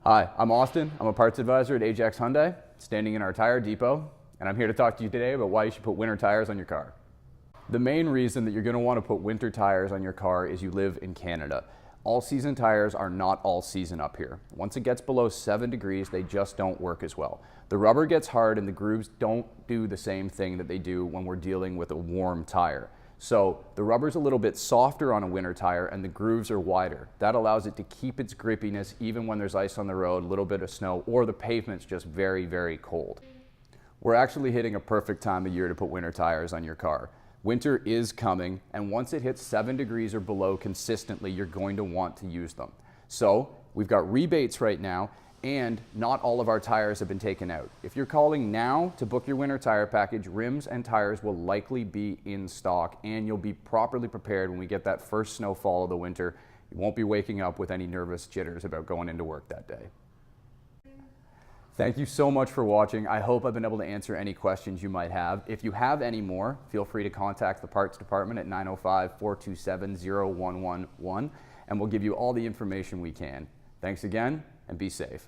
Hi, I'm Austin. I'm a parts advisor at Ajax Hyundai, standing in our tire depot, and I'm here to talk to you today about why you should put winter tires on your car. The main reason that you're going to want to put winter tires on your car is you live in Canada. All-season tires are not all-season up here. Once it gets below 7 degrees, they just don't work as well. The rubber gets hard and the grooves don't do the same thing that they do when we're dealing with a warm tire. So the rubber's a little bit softer on a winter tire and the grooves are wider. That allows it to keep its grippiness even when there's ice on the road, a little bit of snow, or the pavement's just very, very cold. We're actually hitting a perfect time of year to put winter tires on your car. Winter is coming, and once it hits 7 degrees or below consistently, you're going to want to use them. So we've got rebates right now, and not all of our tires have been taken out. If you're calling now to book your winter tire package, rims and tires will likely be in stock, and you'll be properly prepared when we get that first snowfall of the winter. You won't be waking up with any nervous jitters about going into work that day. Thank you so much for watching. I hope I've been able to answer any questions you might have. If you have any more, feel free to contact the parts department at 905-427-0111, and we'll give you all the information we can. Thanks again, and be safe.